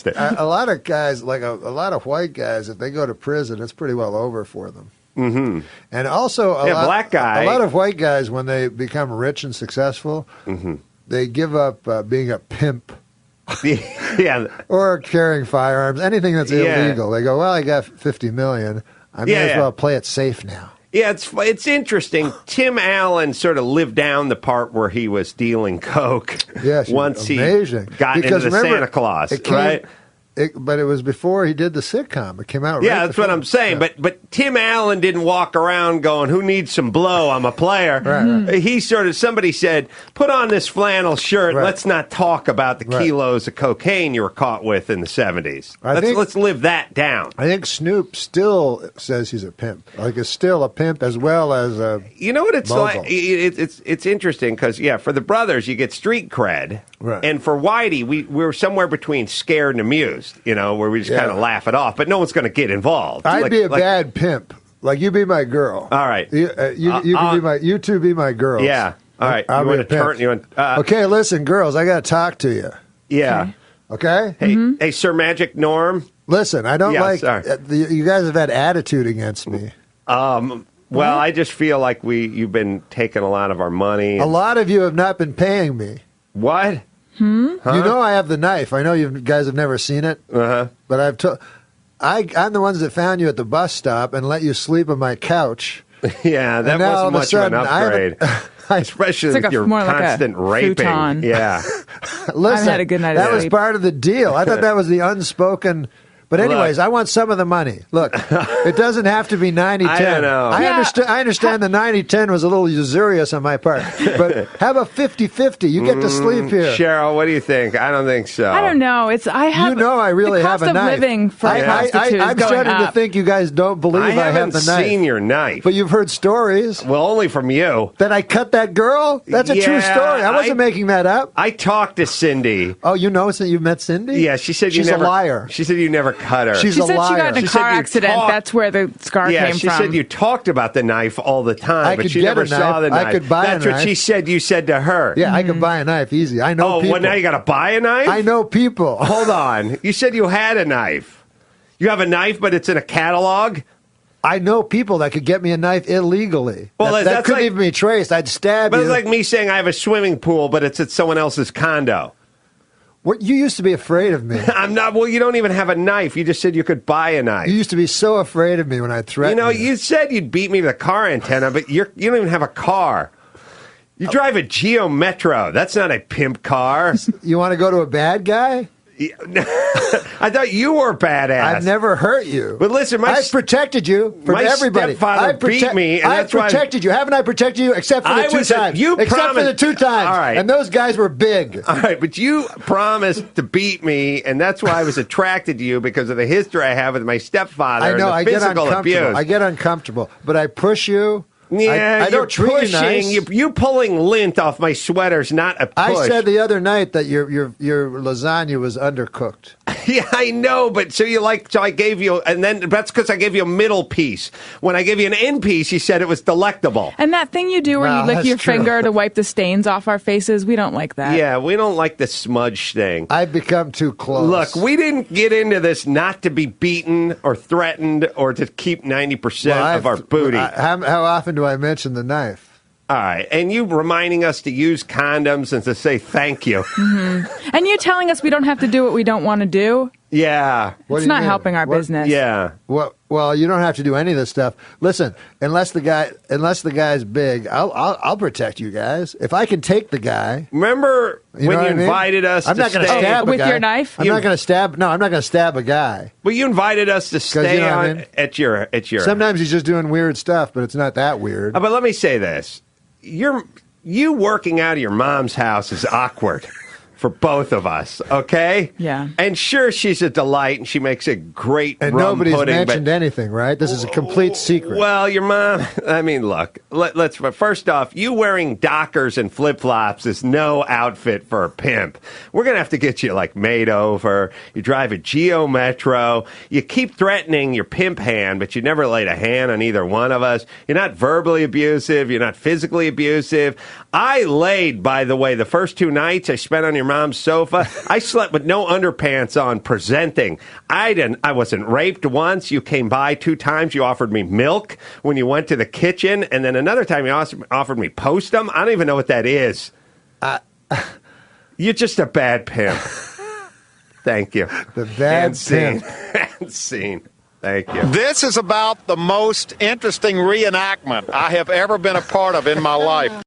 lost it. A lot of guys, like a lot of white guys, if they go to prison, it's pretty well over for them. Mm-hmm. And also, black guy. A lot of white guys, when they become rich and successful, they give up being a pimp. Yeah. Or carrying firearms, anything that's illegal. They go, well, I got $50 million. I may as well play it safe now. Yeah, it's interesting. Tim Allen sort of lived down the part where he was dealing coke. Yes, once amazing. he got into the Santa Claus, right? But it was before he did the sitcom. It came out. Yeah, that's what I'm saying. Yeah. But Tim Allen didn't walk around going, "Who needs some blow? I'm a player." Right. He sort of somebody said, "Put on this flannel shirt. Let's not talk about the kilos of cocaine you were caught with in the '70s. Let's live that down." I think Snoop still says he's a pimp. Like, is still a pimp as well as a. You know what it's mogul. like? It's interesting because for the brothers you get street cred, and for Whitey we were somewhere between scared and amused. Where we just kind of laugh it off, but no one's going to get involved. I'd be a bad pimp. Like, you be my girl. All right. You two be my girls. Yeah. All right. I'll be a pimp. Okay, listen, girls, I got to talk to you. Yeah. Okay? Hey, Sir Magic Norm. Listen, I don't you guys have had attitude against me. Well, I just feel like you've been taking a lot of our money. A lot of you have not been paying me. What? Huh? You know I have the knife. I know you guys have never seen it. But I'm the ones that found you at the bus stop and let you sleep on my couch. Yeah, that wasn't much of an upgrade. Especially with your constant raping. Futon. Yeah. Listen, I've had a good night of that was sleep. part of the deal. I thought that was the unspoken. But anyways, I want some of the money. Look, it doesn't have to be 90-10. I don't know. I understand the 90-10 was a little usurious on my part. But have a 50-50. You get to sleep here. Cheryl, what do you think? I don't think so. I don't know. I really have a knife. The cost of living for prostitutes I'm starting to think you guys don't believe I have the knife. I haven't seen your knife. But you've heard stories. Well, only from you. That I cut that girl? That's a true story. I wasn't making that up. I talked to Cindy. Oh, you know that you met Cindy? Yeah, she said she's a liar. She said you never cut her. She's a liar. She got in a car accident. That's where the scar came from. Yeah, she said you talked about the knife all the time, but she never saw the knife. I could buy a knife. That's what she said you said to her. Yeah, I could buy a knife easy. I know people. Oh, well, now you got to buy a knife? I know people. Hold on. You said you had a knife. You have a knife, but it's in a catalog? I know people that could get me a knife illegally. Well, that couldn't even be traced. I'd stab you. But it's like me saying I have a swimming pool, but it's at someone else's condo. What, you used to be afraid of me. I'm not. Well, you don't even have a knife. You just said you could buy a knife. You used to be so afraid of me when I threatened you. You said you'd beat me with a car antenna, but you don't even have a car. You drive a Geo Metro. That's not a pimp car. You want to go to a bad guy? I thought you were badass. I've never hurt you. But listen, I've protected you from everybody. Stepfather beat me, and I've protected you. Haven't I protected you? Except for the two times. Except for the 2 times. All right. And those guys were big. All right, but you promised to beat me, and that's why I was attracted to you, because of the history I have with my stepfather. I know. And the physical abuse. I get uncomfortable, but I push you. Yeah, I don't treat pushing. You nice. You pulling lint off my sweater's not a push. I said the other night that your lasagna was undercooked. Yeah, I know, but so I gave you, and then that's because I gave you a middle piece. When I gave you an end piece, you said it was delectable. And that thing you do where you lick your finger to wipe the stains off our faces, we don't like that. Yeah, we don't like the smudge thing. I've become too close. Look, we didn't get into this not to be beaten or threatened or to keep 90% of our booty. How often do I mention the knife? All right, and you reminding us to use condoms and to say thank you. Mm-hmm. And you telling us we don't have to do what we don't want to do? Yeah. It's not helping our business. Yeah. Well, you don't have to do any of this stuff. Listen, unless the guy's big, I'll protect you guys. If I can take the guy. Remember when you invited us I'm not going to stab a guy. With your knife? I'm not going to stab. No, I'm not going to stab a guy. Well, you invited us to stay at your. Sometimes he's just doing weird stuff, but it's not that weird. But let me say this. You working out of your mom's house is awkward for both of us, okay? Yeah. And sure, she's a delight, and she makes a great and rum nobody's pudding. Mentioned anything, right? This is a complete secret. Well, your mom, I mean, look, let's first off, you wearing Dockers and flip-flops is no outfit for a pimp. We're going to have to get you, made over. You drive a Geo Metro. You keep threatening your pimp hand, but you never laid a hand on either one of us. You're not verbally abusive. You're not physically abusive. I laid, by the way, the first 2 nights I spent on your your mom's sofa. I slept with no underpants on presenting. I wasn't raped once. You came by 2 times. You offered me milk when you went to the kitchen. And then another time you offered me postum. I don't even know what that is. You're just a bad pimp. Thank you. The bad pimp. And scene. Thank you. This is about the most interesting reenactment I have ever been a part of in my life.